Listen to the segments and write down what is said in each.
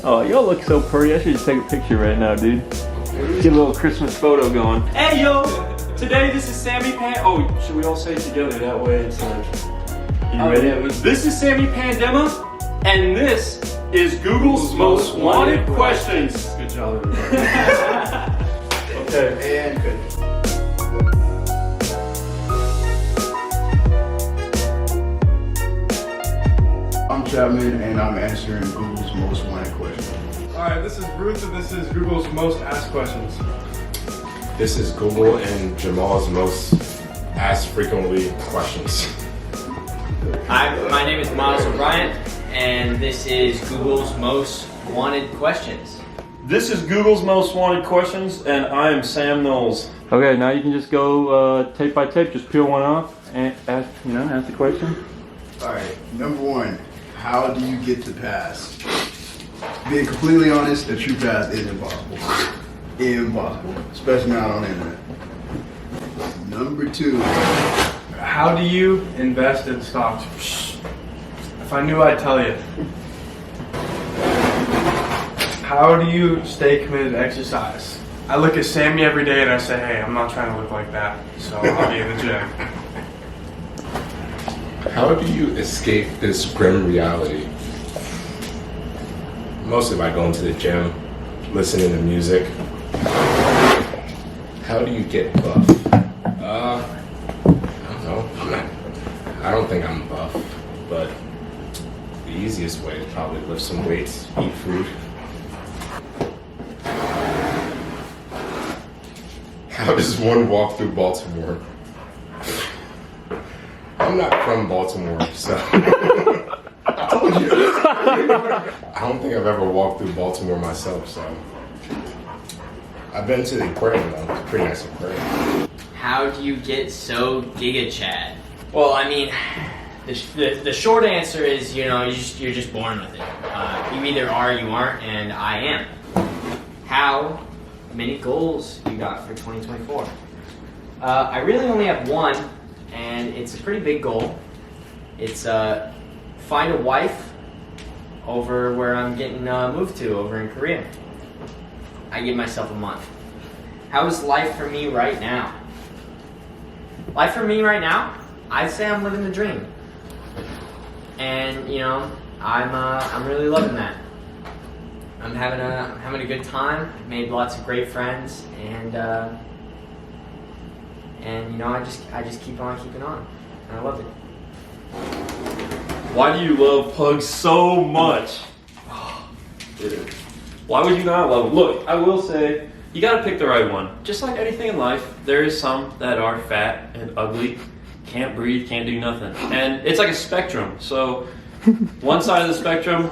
Oh, y'all look so pretty. I should just take a picture right now, dude. Get a little Christmas photo going. Hey, yo! Today, this is Sammy Oh, should we all say it together? That way it's like... You ready? Yeah, this is Sammy Pandema, and this is Google's Most Wanted Questions. Good job, everybody. Okay. And good. I'm Chapman, and I'm answering Google's Most Wanted Questions. Alright, this is Ruth, and this is Google's Most Asked Questions. This is Google and Jamal's Most Asked Frequently Questions. Hi, my name is Miles O'Brien, and this is Google's Most Wanted Questions. This is Google's Most Wanted Questions, and I am Sam Knowles. Okay, now you can just go tape by tape, just peel one off and ask the question. Alright, number one, how do you get to pass? Being completely honest, the true pass is impossible. Impossible, especially not on the internet. Number two, How do you invest in stocks? If I knew, I'd tell you. How do you stay committed to exercise? I look at Sammy every day and I say, hey, I'm not trying to look like that, so I'll be in the gym. How do you escape this grim reality? Mostly by going to the gym, listening to music. How do you get buff? I don't think I'm buff, but the easiest way is probably lift some weights, eat food. How does one walk through Baltimore? I'm not from Baltimore, so I told you. I don't think I've ever walked through Baltimore myself, so I've been to the aquarium though. It's a pretty nice aquarium. How do you get so Giga Chad? Well, I mean, the short answer is, you're just born with it. You either are or you aren't, and I am. How many goals you got for 2024? I really only have one, and it's a pretty big goal. It's find a wife over where I'm getting moved to over in Korea. I give myself a month. How is life for me right now? Life for me right now, I'd say I'm living the dream, and I'm really loving that. I'm having a good time. Made lots of great friends, and I just keep on keeping on, and I love it. Why do you love pugs so much? Dude. Why would you not love them? Look, I will say, you gotta pick the right one. Just like anything in life, there is some that are fat and ugly, can't breathe, can't do nothing. And it's like a spectrum. So, one side of the spectrum...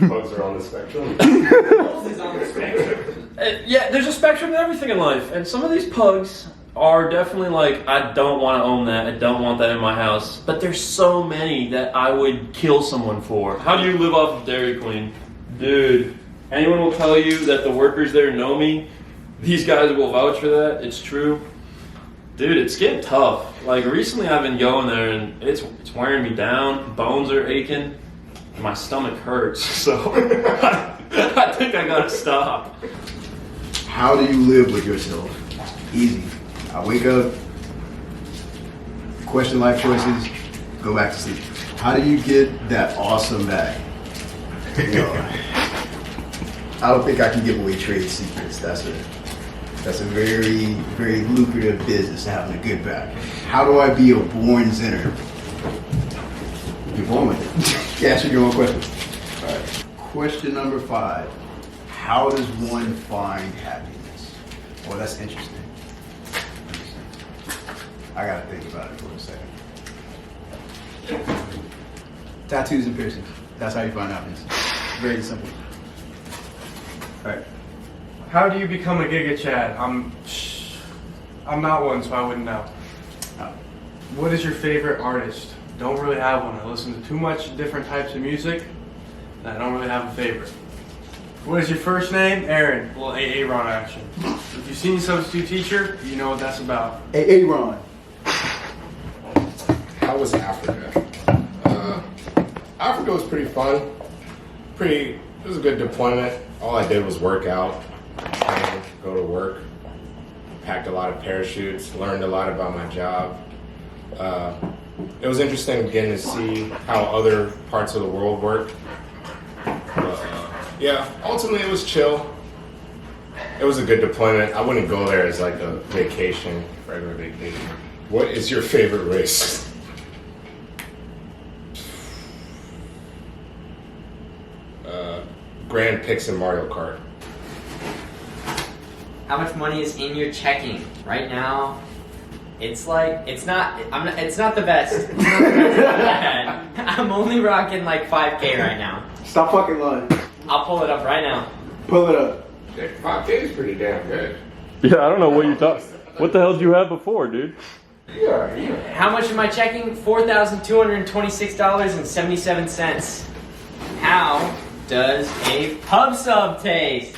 Pugs are on the spectrum. Pugs is on the spectrum. Yeah, there's a spectrum to everything in life. And some of these pugs are definitely like, I don't want to own that, I don't want that in my house. But there's so many that I would kill someone for. How do you live off of Dairy Queen? Dude, anyone will tell you that the workers there know me. These guys will vouch for that. It's true. Dude, it's getting tough. Like, recently I've been going there and it's wearing me down. Bones are aching. And my stomach hurts. So, I think I gotta stop. how do you live with yourself? Easy. I wake up, question life choices, go back to sleep. How do you get that awesome bag? I don't think I can give away trade secrets. That's a very, very lucrative business, having a good back. How do I be a born sinner? You're born with it. You answer your own question. All right. Question number 5. How does one find happiness? Well, that's interesting. I gotta think about it for a second. Tattoos and piercings. That's how you find happiness. Very simple. All right. How do you become a Giga Chad? I'm not one, so I wouldn't know. What is your favorite artist? Don't really have one. I listen to too much different types of music, and I don't really have a favorite. What is your first name? Aaron. Well, Aaron action. If you've seen Substitute Teacher, you know what that's about. Aaron. How was Africa? Africa was pretty fun. Pretty It was a good deployment. All I did was work out, train, go to work, packed a lot of parachutes, learned a lot about my job. It was interesting getting to see how other parts of the world work. Yeah, ultimately it was chill. It was a good deployment. I wouldn't go there as like a vacation, regular vacation. What is your favorite race? Grand Pix and Mario Kart. How much money is in your checking right now? It's like it's not the best. It's not the best. I'm only rocking like 5K right now. Stop fucking lying. I'll pull it up right now. Pull it up. Yeah, 5K is pretty damn good. Yeah, I don't know what you thought. What the hell did you have before, dude? Yeah. How much am I checking? $4,226.77. How does a pub sub taste?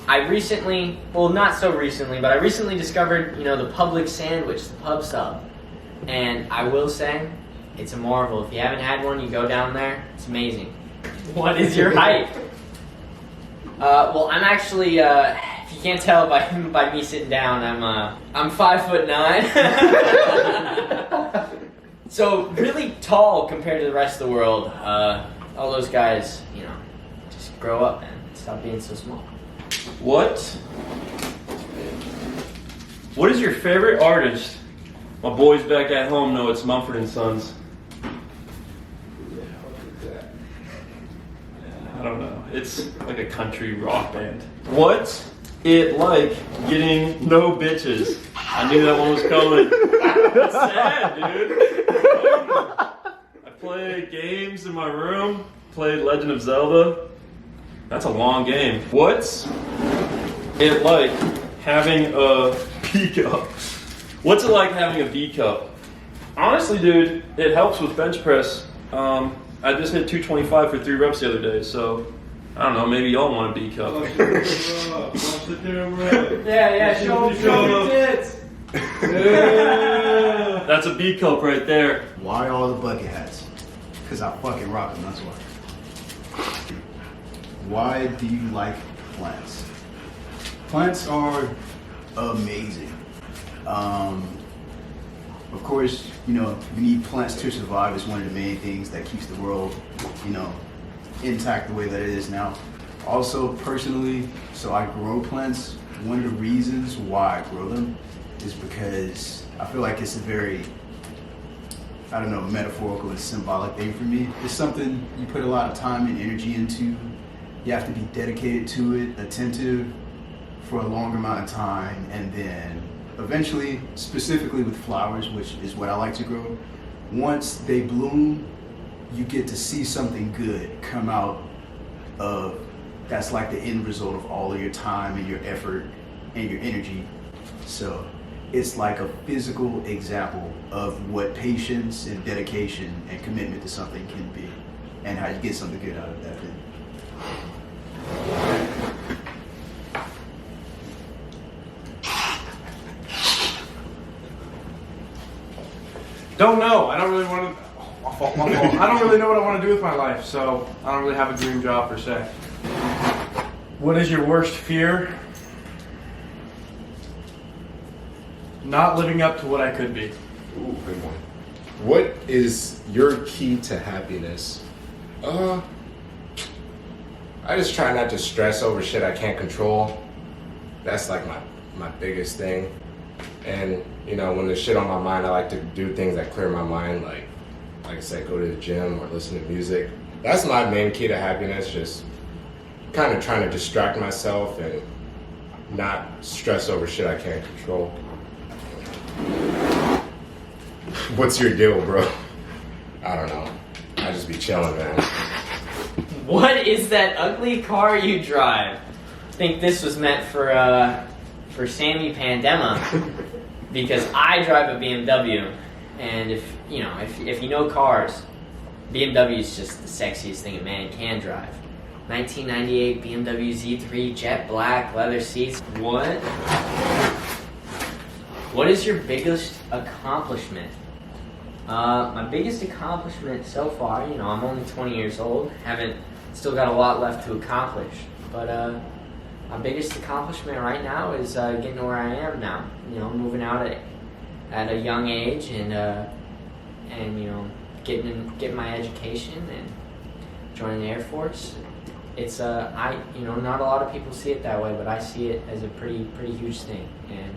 I recently, well, not so recently, but I recently discovered, the Publix sandwich, the pub sub. And I will say, it's a marvel. If you haven't had one, you go down there. It's amazing. What is your height? Well, I'm actually, if you can't tell by me sitting down, I'm 5'9". So really tall compared to the rest of the world. All those guys, just grow up, man. Stop being so small. What is your favorite artist? My boys back at home know it's Mumford and Sons. I don't know. It's like a country rock band. What's it like getting no bitches? I knew that one was coming. It's sad, dude. I play games in my room. Played Legend of Zelda. That's a long game. What's it like having a B cup? What's it like having a B cup? Honestly, dude, it helps with bench press. I just hit 225 for 3 reps the other day, so I don't know, maybe y'all want a B cup. Yeah, show me tits. That's a B cup right there. Why all the bucket hats? Because I fucking rock them, that's why. Why do you like plants? Plants are amazing. Of course, we need plants to survive. It's one of the main things that keeps the world, intact the way that it is now. Also, personally, so I grow plants. One of the reasons why I grow them is because I feel like it's a very, metaphorical and symbolic thing for me. It's something you put a lot of time and energy into. You have to be dedicated to it, attentive for a long amount of time, and then eventually, specifically with flowers, which is what I like to grow, once they bloom, you get to see something good come out of, that's like the end result of all of your time and your effort and your energy. So it's like a physical example of what patience and dedication and commitment to something can be, and how you get something good out of that thing. Don't know. I don't really want to. I don't really know what I want to do with my life, so I don't really have a dream job per se. What is your worst fear? Not living up to what I could be. Ooh, good one. What is your key to happiness? I just try not to stress over shit I can't control. That's like my biggest thing. And when there's shit on my mind, I like to do things that clear my mind, like I said, go to the gym or listen to music. That's my main key to happiness, just kind of trying to distract myself and not stress over shit I can't control. What's your deal, bro? I don't know. I just be chilling, man. What is that ugly car you drive? I think this was meant for Sammy Pandema, because I drive a BMW, and if you know cars, BMW is just the sexiest thing a man can drive. 1998 BMW Z3 jet black leather seats. What is your biggest accomplishment? My biggest accomplishment so far, I'm only 20 years old, haven't still got a lot left to accomplish. But my biggest accomplishment right now is getting to where I am now. You know, moving out at a young age and you know, getting my education and joining the Air Force. It's you know, not a lot of people see it that way, but I see it as a pretty huge thing. And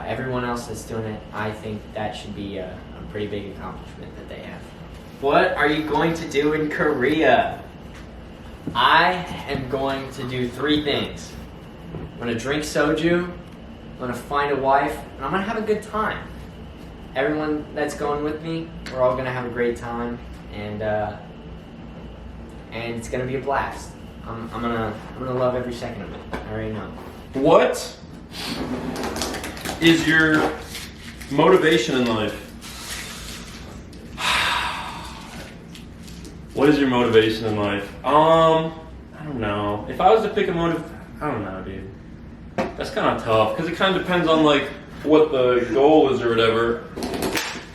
everyone else that's doing it, I think that should be a pretty big accomplishment that they have. What are you going to do in Korea? I am going to do 3 things. I'm going to drink soju, I'm going to find a wife, and I'm going to have a good time. Everyone that's going with me, we're all going to have a great time, and it's going to be a blast. I'm gonna love every second of it. I already know. What is your motivation in life? What is your motivation in life? I don't know. If I was to pick a I don't know, dude. That's kind of tough because it kind of depends on like what the goal is or whatever.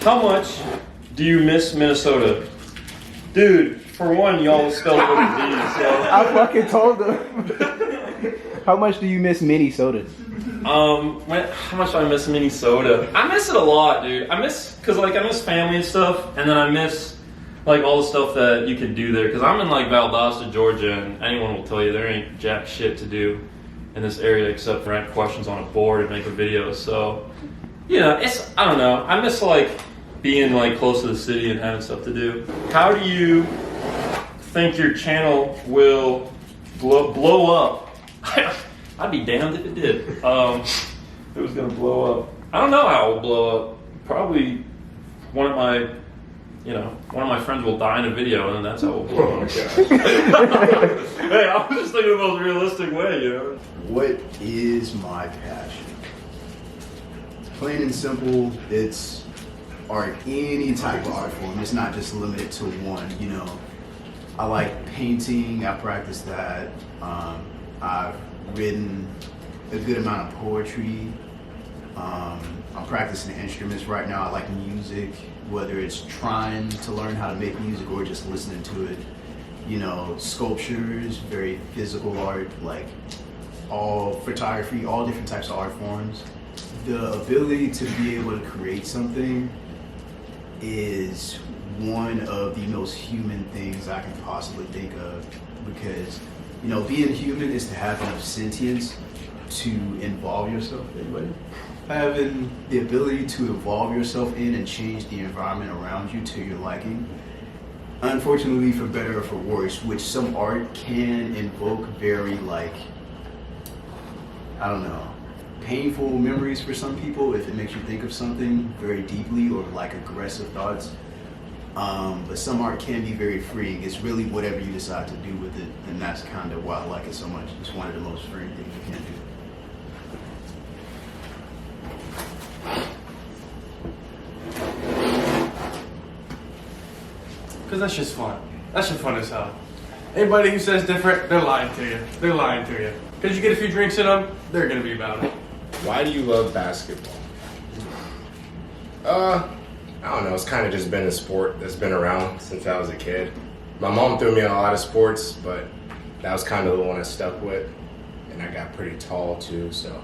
How much do you miss Minnesota, dude? For one, y'all spelled it with a D, so. I fucking told them. How much do you miss mini sodas? How much do I miss Minnesota? I miss it a lot, dude. I miss family and stuff, and then I miss like all the stuff that you could do there. Cause I'm in like Valdosta, Georgia, and anyone will tell you there ain't jack shit to do in this area except for answer questions on a board and make a video. So, you know, I don't know. I miss like being like close to the city and having stuff to do. How do you think your channel will blow up? I'd be damned if it did. If it was gonna blow up. I don't know how it will blow up. Probably one of my friends will die in a video, and that's how it will blow up. Hey, I was just thinking of the most realistic way, you know. What is my passion? Plain and simple, it's art, any type of art form. It's not just limited to one, you know. I like painting, I practice that. I've written a good amount of poetry. I'm practicing instruments right now. I like music, whether it's trying to learn how to make music or just listening to it. You know, sculptures, very physical art, like all photography, all different types of art forms. The ability to be able to create something is one of the most human things I can possibly think of, because, you know, being human is to have enough sentience to involve yourself. Anybody? Having the ability to involve yourself in and change the environment around you to your liking. Unfortunately, for better or for worse, which some art can invoke very, like, I don't know, painful memories for some people if it makes you think of something very deeply, or like aggressive thoughts. But some art can be very freeing. It's really whatever you decide to do with it, and that's kind of why I like it so much. It's one of the most freeing things you can do. Because that's just fun. That's just fun as hell. Anybody who says different, they're lying to you. They're lying to you. Because you get a few drinks in them, they're going to be about it. Why do you love basketball? I don't know. It's kind of just been a sport that's been around since I was a kid. My mom threw me in a lot of sports, but that was kind of the one I stuck with. And I got pretty tall too, so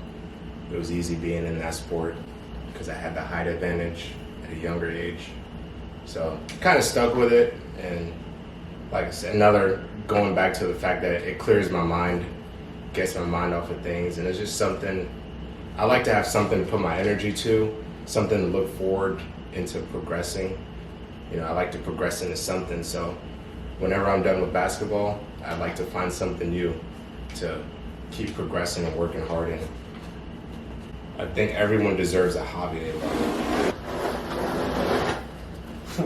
it was easy being in that sport because I had the height advantage at a younger age. So kind of stuck with it, and like I said, going back to the fact that it clears my mind, gets my mind off of things, and it's just something, I like to have something to put my energy to, something to look forward into progressing. You know, I like to progress into something, so whenever I'm done with basketball, I'd like to find something new to keep progressing and working hard in. I think everyone deserves a hobby they love.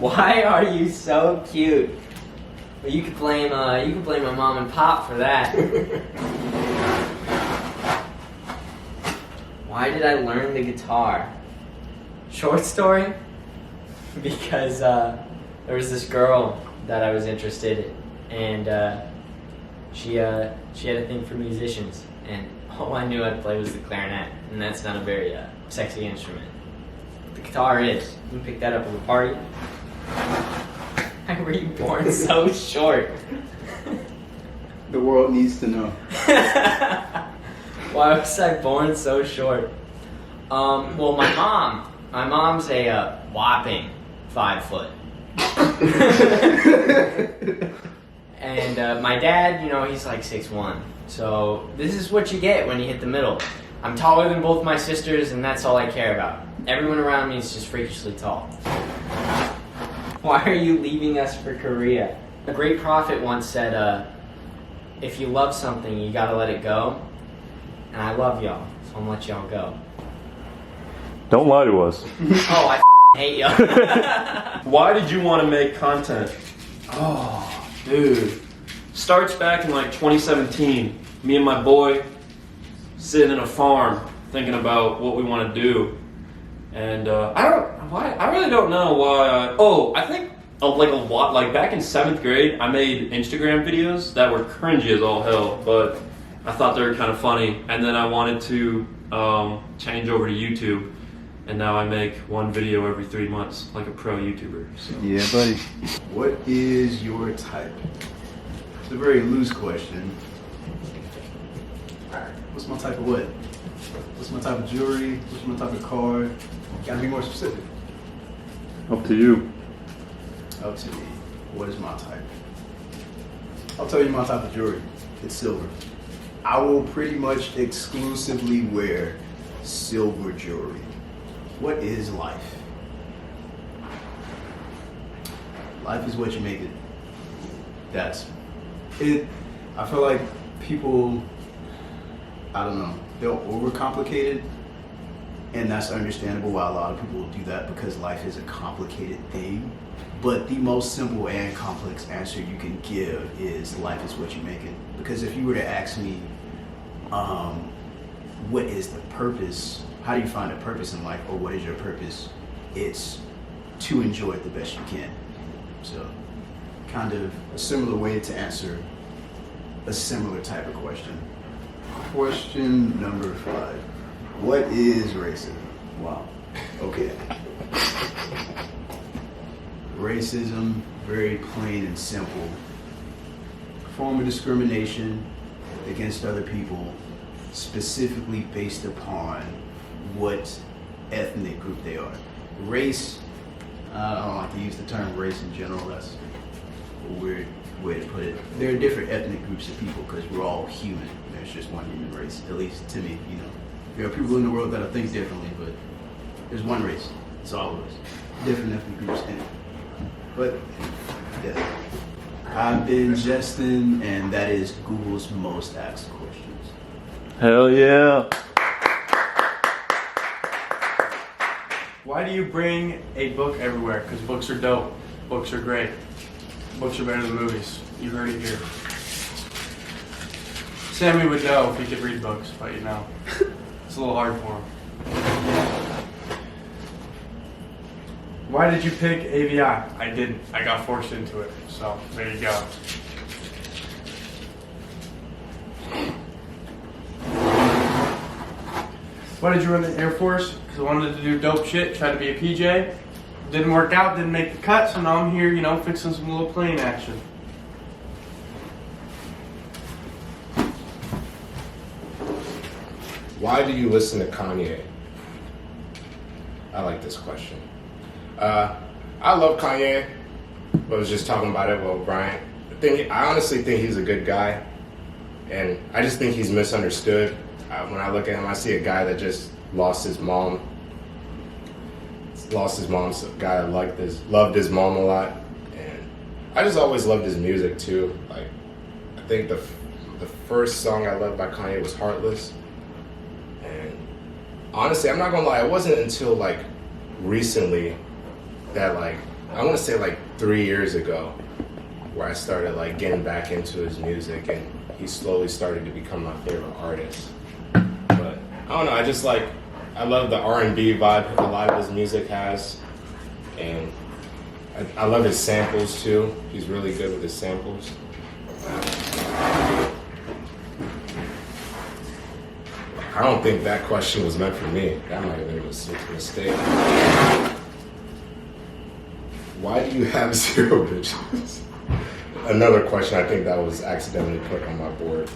Why are you so cute? Well, you could blame my mom and pop for that. Why did I learn the guitar? Short story? Because there was this girl that I was interested in, and she had a thing for musicians, and all I knew how to play was the clarinet, and that's not a very sexy instrument. The guitar is. You pick that up at a party. Why were you born so short? The world needs to know. Why was I born so short? Well, my mom's a whopping 5 foot. And my dad, you know, he's like 6'1". So this is what you get when you hit the middle. I'm taller than both my sisters, and that's all I care about. Everyone around me is just freakishly tall. Why are you leaving us for Korea? A great prophet once said, if you love something, you gotta let it go. And I love y'all, so I'm gonna let y'all go. Don't lie to us. Oh, I hate y'all. Why did you want to make content? Oh, dude. Starts back in like 2017. Me and my boy sitting in a farm thinking about what we want to do. And I really don't know why. I think like a lot. Like back in 7th grade, I made Instagram videos that were cringy as all hell, but I thought they were kind of funny. And then I wanted to change over to YouTube, and now I make one video every 3 months, like a pro YouTuber. So. Yeah, buddy. What is your type? It's a very loose question. Alright, what's my type of what? What's my type of jewelry? What's my type of car? Gotta be more specific. Up to you. Up to me. What is my type? I'll tell you my type of jewelry. It's silver. I will pretty much exclusively wear silver jewelry. What is life? Life is what you make it. That's it. I feel like people, I don't know, they'll overcomplicate it. And that's understandable why a lot of people do that, because life is a complicated thing. But the most simple and complex answer you can give is life is what you make it. Because if you were to ask me, what is the purpose? How do you find a purpose in life, or what is your purpose? It's to enjoy it the best you can. So, kind of a similar way to answer a similar type of question. Question number 5. What is racism? Wow. Okay. Racism, very plain and simple. Form of discrimination against other people, specifically based upon what ethnic group they are. Race, I don't like to use the term race in general, that's a weird way to put it. There are different ethnic groups of people because we're all human. There's just one human race, at least to me, you know. There are people in the world that think differently, but there's one race. It's all of us. Different ethnic groups in it. But, yeah. I've been Justin, and that is Google's most asked questions. Hell yeah. Why do you bring a book everywhere? Because books are dope. Books are great. Books are better than movies. You heard it here. Sammy would know if he could read books, but you know, it's a little hard for him. Why did you pick AVI? I didn't. I got forced into it. So, there you go. Why did you run the Air Force? Because I wanted to do dope shit, tried to be a PJ. Didn't work out, didn't make the cut, so now I'm here, you know, fixing some little plane action. Why do you listen to Kanye? I like this question. I love Kanye, but I was just talking about it with Brian. I honestly think he's a good guy, and I just think he's misunderstood. When I look at him, I see a guy that just lost his mom. So a guy that loved his mom a lot, and I just always loved his music too. Like, I think the first song I loved by Kanye was Heartless, and honestly, I'm not gonna lie, it wasn't until like recently that, like, I want to say like 3 years ago, where I started like getting back into his music, and he slowly started to become my favorite artist. But I don't know, I love the R&B vibe a lot of his music has, and I love his samples too. He's really good with his samples. I don't think that question was meant for me. That might have been a mistake. Why do you have 0 bitches? Another question, I think that was accidentally put on my board.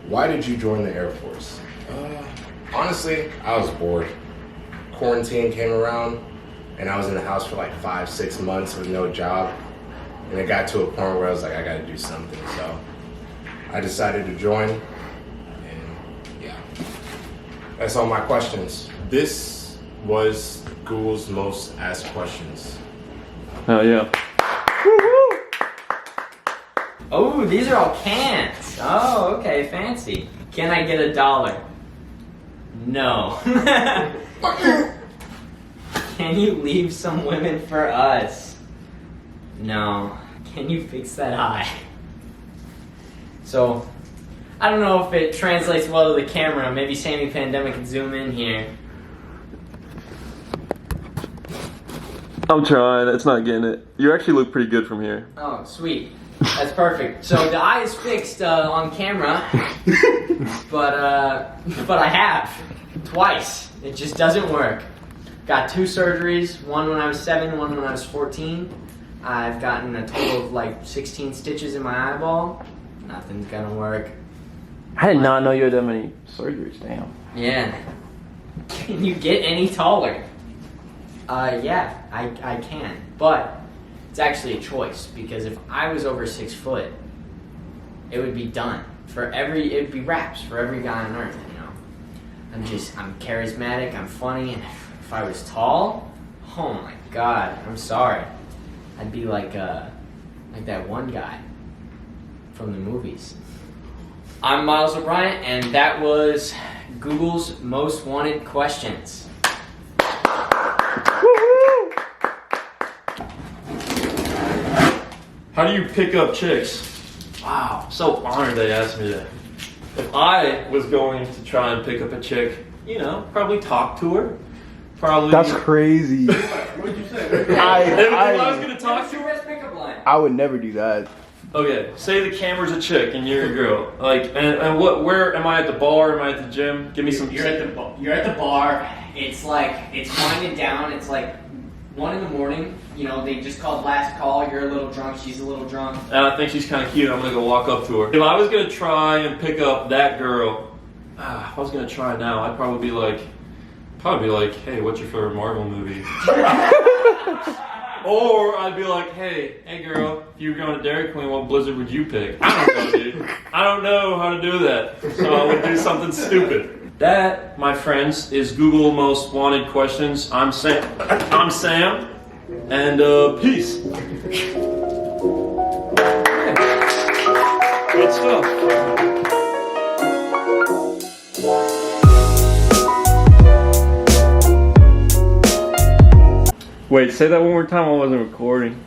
Why did you join the Air Force? Honestly, I was bored. Quarantine came around, and I was in the house for like 5-6 months with no job. And it got to a point where I was like, I gotta do something. So I decided to join, and yeah. That's all my questions. This was Google's most asked questions. Oh yeah. Oh, these are all cans. Oh, okay, fancy. Can I get $1? No. Can you leave some women for us? No. Can you fix that eye? So, I don't know if it translates well to the camera. Maybe Sammy Pandema can zoom in here. I'm trying. It's not getting it. You actually look pretty good from here. Oh, sweet. That's perfect. So the eye is fixed on camera, but I have twice. It just doesn't work. Got 2 surgeries. One when I was 7, one when I was 14. I've gotten a total of like 16 stitches in my eyeball. Nothing's gonna work. I did not know you had that many surgeries. Damn. Yeah. Can you get any taller? Yeah, I can, but it's actually a choice, because if I was over 6 foot, it would be done. It'd be wraps for every guy on earth, you know. I'm charismatic, I'm funny, and if I was tall, oh my God, I'm sorry. I'd be like that one guy from the movies. I'm Miles O'Brien, and that was Google's Most Wanted Questions. How do you pick up chicks? Wow, so honored they asked me that. If I was going to try and pick up a chick, you know, probably talk to her. Probably. That's crazy. What did you say? If I was going to talk What's to your her. best pickup line? I would never do that. Okay, say the camera's a chick and you're a girl. Like, and what? Where am I at the bar? Am I at the gym? Give me some. You're at the bar. It's winding down. It's like 1 a.m. You know, they just called last call. You're a little drunk. She's a little drunk. And I think she's kind of cute. I'm gonna go walk up to her. If I was gonna try and pick up that girl, if I was gonna try now, I'd probably be like, hey, what's your favorite Marvel movie? Or I'd be like, hey girl, if you were going to Dairy Queen, what Blizzard would you pick? I don't know, dude. I don't know how to do that. So I would do something stupid. That, my friends, is Google Most Wanted Questions. I'm Sam. And peace. Good stuff. Wait, say that one more time. I wasn't recording.